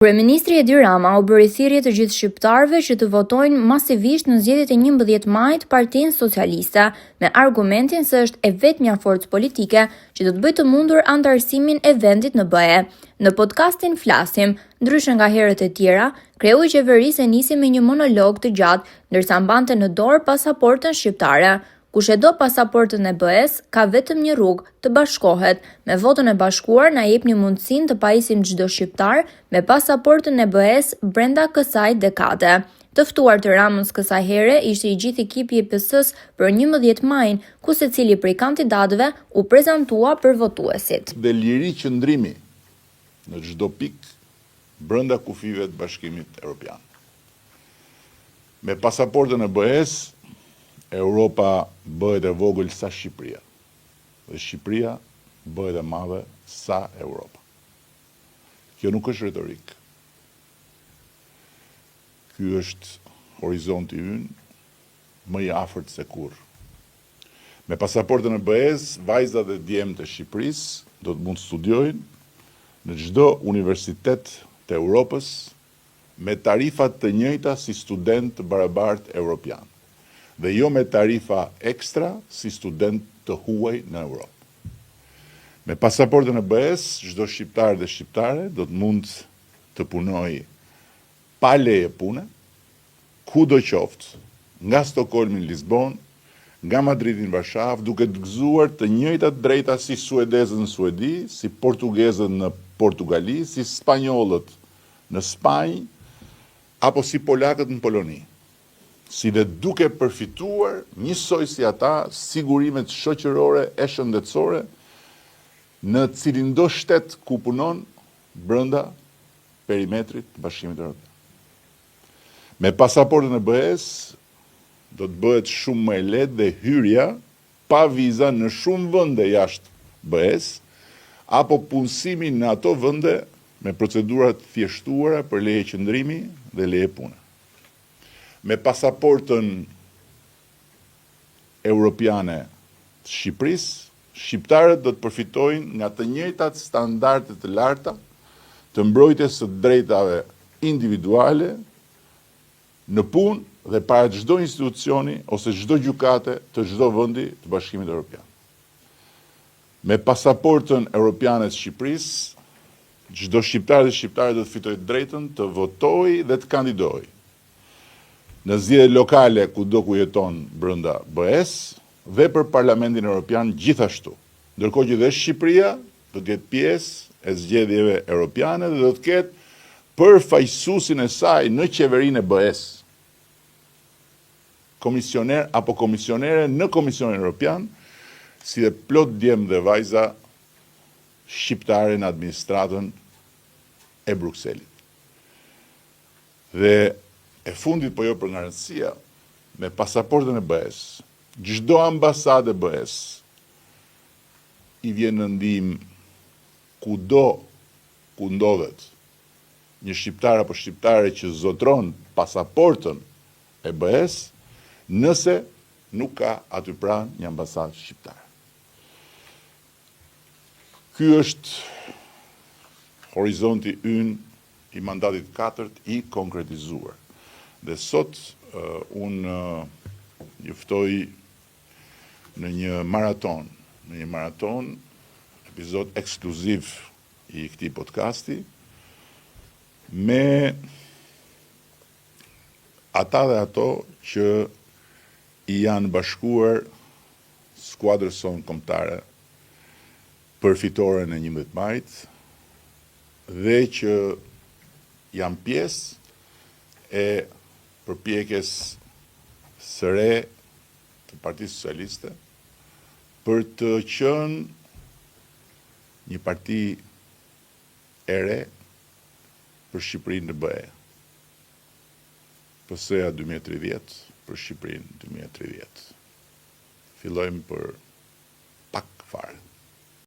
Kryeministri Edi Rama u bëri thirrje të gjithë shqiptarëve që të votojnë masivisht në zgjedhjet e 11 majit Partinë Socialiste, me argumentin se është e vetmja forcë politike që do të bëjë të mundur antarësimin e vendit në BE. Në podcastin Flasim, ndryshe nga herët e tjera, kreu i qeverisë nisi me një monolog të gjatë, ndërsa mbante në dorë pasaportën shqiptare. Kush e do pasaportën e BE-s, ka vetëm një rrugë, të bashkohet. Me votën e bashkuar na jepni mundësinë të pajisim çdo shqiptar me pasaportën e BE-s brenda kësaj dekade. Të ftuar të Ramës kësaj here ishte i gjithë ekipi i PS-s për 11 majin, ku secili prej kandidatëve u prezantua për votuesit. Dhe liri qëndrimi në çdo pikë brenda kufive të Bashkimit Evropian. Me pasaportën e BE-s, Europa bëhet e vogël sa Shqipëria, dhe Shqipëria bëhet e madhe sa Europa. Kjo nuk është retorik. Ky është horizonti ynë më i afërt se kurrë. Me pasaportën e BE-s, vajzat dhe djemtë e Shqipërisë do të mund të studiojnë në çdo universitet të Europës me tarifat të njëjta si student barabartë evropian, dhe jo me tarifa ekstra si student të huaj në Europë. Me pasaportën e BE-s, çdo shqiptar dhe shqiptare do të mund të punojë pa leje pune, kudo qoftë, nga Stockholmi në Lisbonë, nga Madridi në Varshavë, duke të gëzuar të njëjtat drejta si suedezët në Suedi, si portugezët në Portugali, si spanjollët në Spanjë, apo si polakët në Poloni. Si dhe duke përfituar njësoj si ata sigurimet shoqërore e shëndetësore në cilin do shtet ku punon brenda perimetrit të Bashkimit Evropian. Me pasaportën e BE-s do të bëhet shumë më e lehtë dhe hyrja pa viza në shumë vende jashtë BE-s, apo punësimi në ato vende me procedurat thjeshtuara për leje qëndrimi dhe leje pune. Me pasaportën europiane të Shqipërisë, shqiptarët do të përfitojnë nga të njëjtat standarde të larta të mbrojtjes së drejtave individuale në punë dhe para çdo institucioni ose çdo gjykate të çdo vendi të Bashkimit Evropian. Me pasaportën europiane të Shqipërisë, çdo shqiptar dhe shqiptare do të fitojë drejtën të votojë dhe të kandidojë në zgjedhje lokale kudo ku jeton brenda BE-s dhe për Parlamentin Evropian gjithashtu. Ndërkohë që dhe Shqipëria do të jetë pjesë e zgjedhjeve europiane dhe do të ketë përfaqësuesin e saj në qeverinë e BE-s. Komisioner apo komisionere në Komisionin Evropian, si dhe plot djemë dhe vajza shqiptare në administratën e Brukselit. Dhe e fundit, po jo për nga rëndësia, me pasaportën e BE-s, çdo ambasadë e BE-s i vjen në ndihmë kudo ku ndodhet një shqiptar apo shqiptare që zotron pasaportën e BE-s, nëse nuk ka aty pranë një ambasadë shqiptare. Ky është horizonti ynë i mandatit 4 i konkretizuar. Dhe sot unë juftoj në një maraton, epizod ekskluziv i këtij podcasti, me ata dhe ato që i janë bashkuar skuadrës sonë kombëtare për fitoren e 11 majit dhe që janë pjesë e përpjekjes së re të Partisë Socialiste për të qenë një parti e re për Shqipërinë në BE. PS-ja 2030 për Shqipërinë 2030. Fillojmë për pak fare.